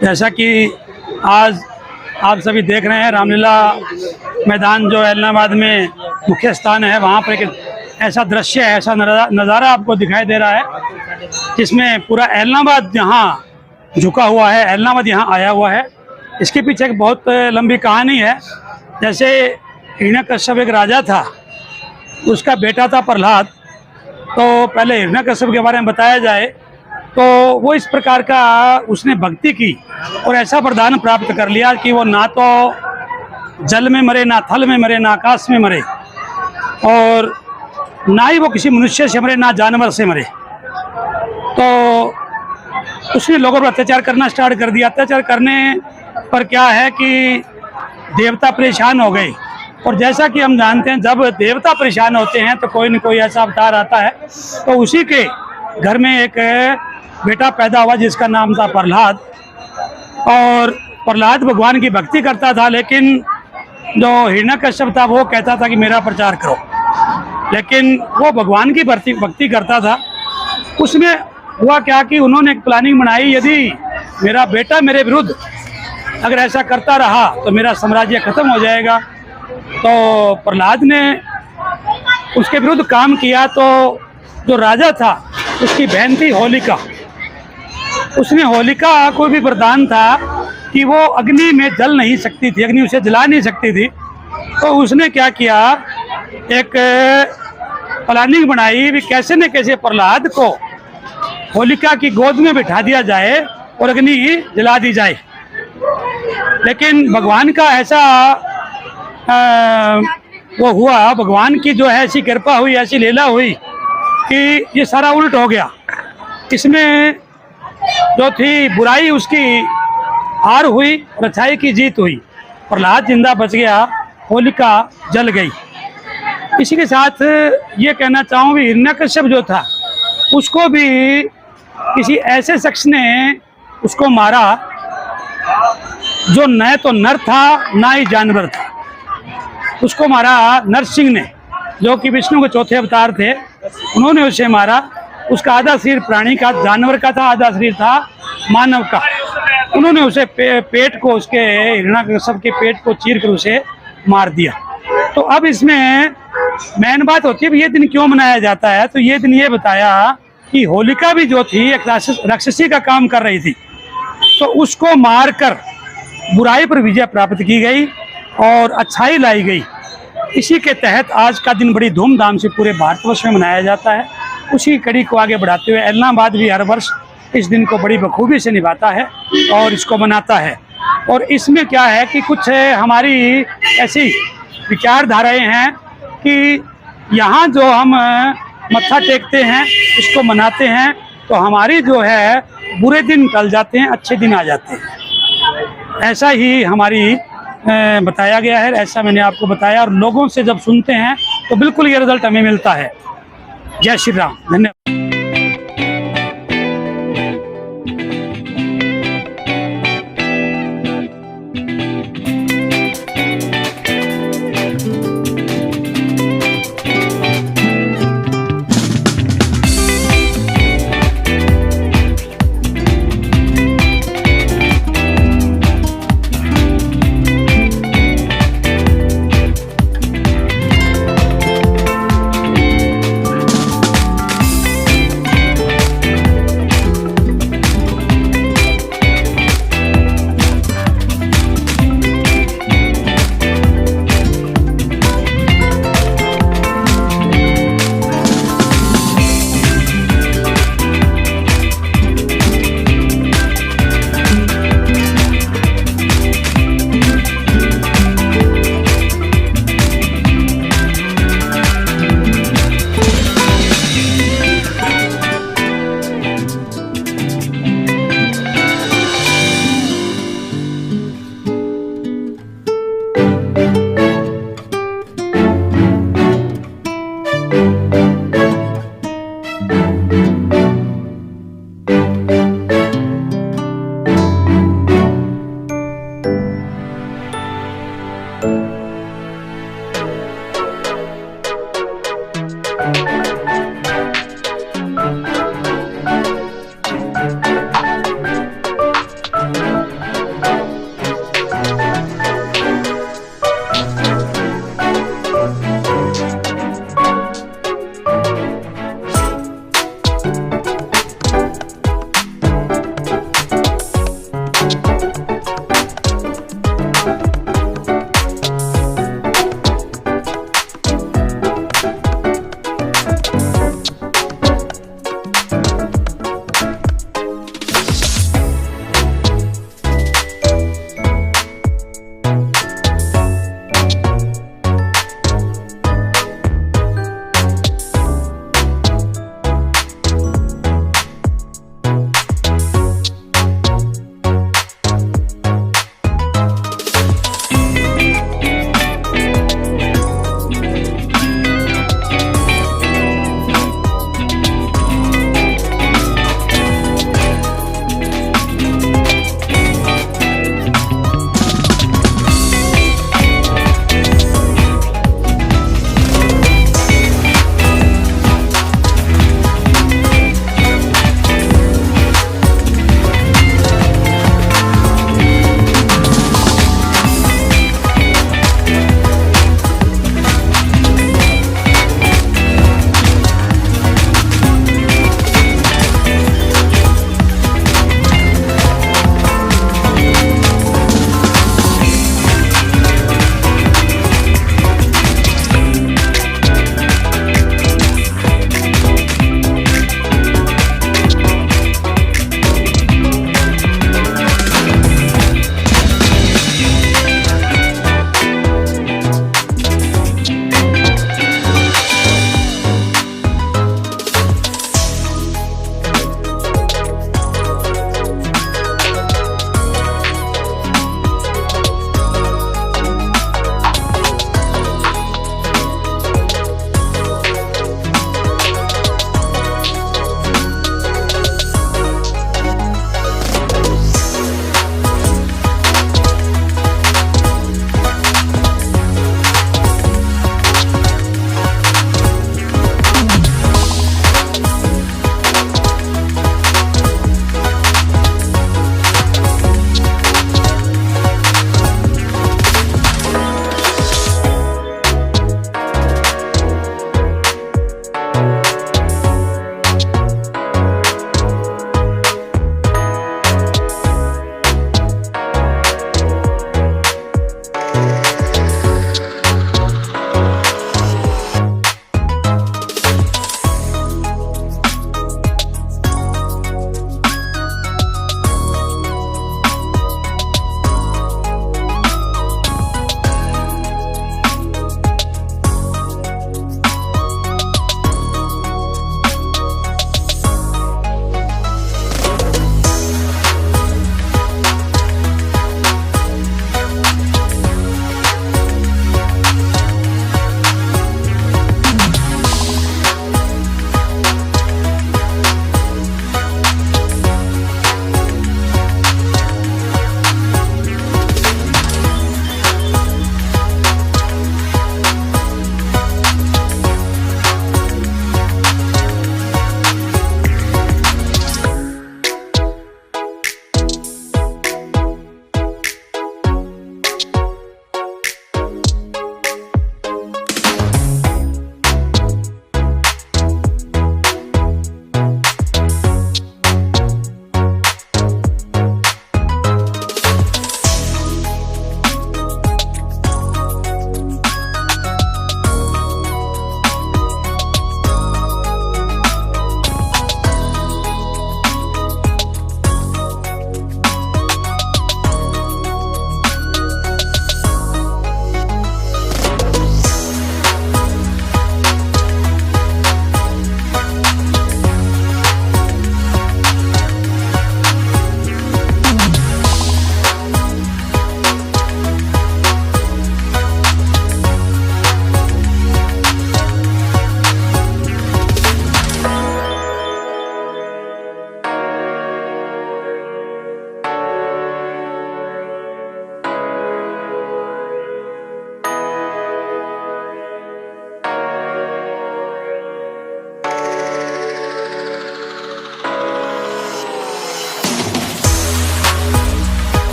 जैसा कि आज आप सभी देख रहे हैं, रामलीला मैदान जो इलाहाबाद में मुख्य स्थान है, वहाँ पर एक ऐसा दृश्य है, ऐसा नज़ारा आपको दिखाई दे रहा है जिसमें पूरा इलाहाबाद यहाँ झुका हुआ है, इलाहाबाद यहाँ आया हुआ है। इसके पीछे एक बहुत लंबी कहानी है। जैसे हिरण्यकश्यप एक राजा था, उसका बेटा था प्रहलाद। तो पहले हिरण्यकश्यप के बारे में बताया जाए तो वो इस प्रकार का उसने भक्ति की और ऐसा वरदान प्राप्त कर लिया कि वो ना तो जल में मरे, ना थल में मरे, ना आकाश में मरे, और ना ही वो किसी मनुष्य से मरे, ना जानवर से मरे। तो उसने लोगों पर अत्याचार करना स्टार्ट कर दिया। अत्याचार करने पर क्या है कि देवता परेशान हो गए, और जैसा कि हम जानते हैं जब देवता परेशान होते हैं तो कोई न कोई ऐसा अवतार आता है। तो उसी के घर में एक बेटा पैदा हुआ जिसका नाम था प्रहलाद। और प्रहलाद भगवान की भक्ति करता था, लेकिन जो हिरण्यकश्यप था वो कहता था कि मेरा प्रचार करो, लेकिन वो भगवान की भक्ति करता था। उसमें हुआ क्या कि उन्होंने एक प्लानिंग बनाई, यदि मेरा बेटा मेरे विरुद्ध अगर ऐसा करता रहा तो मेरा साम्राज्य खत्म हो जाएगा। तो प्रहलाद ने उसके विरुद्ध काम किया। तो जो राजा था उसकी बहन थी होलिका। उसने होलिका को भी वरदान था कि वो अग्नि में जल नहीं सकती थी, अग्नि उसे जला नहीं सकती थी। तो उसने क्या किया, एक प्लानिंग बनाई भी कैसे न कैसे प्रहलाद को होलिका की गोद में बिठा दिया जाए और अग्नि जला दी जाए। लेकिन भगवान का ऐसा वो हुआ, भगवान की जो है ऐसी कृपा हुई, ऐसी लीला हुई कि ये सारा उल्ट हो गया। इसमें जो थी बुराई उसकी हार हुई और अच्छाई की जीत हुई। प्रहलाद जिंदा बच गया, होलिका जल गई। इसी के साथ ये कहना चाहूँ कि हिरण्यकश्यप जो था उसको भी किसी ऐसे शख्स ने उसको मारा जो न तो नर था ना ही जानवर था। उसको मारा नरसिंह ने, जो कि विष्णु के चौथे अवतार थे। उन्होंने उसे मारा। उसका आधा शरीर प्राणी का, जानवर का था, आधा शरीर था मानव का। उन्होंने उसे पेट को, उसके हिरण्यकश्यप के पेट को चीर कर उसे मार दिया। तो अब इसमें मेन बात होती है ये दिन क्यों मनाया जाता है। तो ये दिन ये बताया कि होलिका भी जो थी एक राक्षसी का काम कर रही थी, तो उसको मारकर बुराई पर विजय प्राप्त की गई और अच्छाई लाई गई। इसी के तहत आज का दिन बड़ी धूमधाम से पूरे भारतवर्ष में मनाया जाता है। उसी कड़ी को आगे बढ़ाते हुए इलाहाबाद भी हर वर्ष इस दिन को बड़ी बखूबी से निभाता है और इसको मनाता है। और इसमें क्या है कि कुछ हमारी ऐसी विचारधाराएं हैं कि यहाँ जो हम मत्था टेकते हैं, इसको मनाते हैं, तो हमारी जो है बुरे दिन टल जाते हैं, अच्छे दिन आ जाते हैं। ऐसा ही हमारी बताया गया है, ऐसा मैंने आपको बताया। और लोगों से जब सुनते हैं तो बिल्कुल ये रिजल्ट हमें मिलता है। जय श्री राम, धन्यवाद।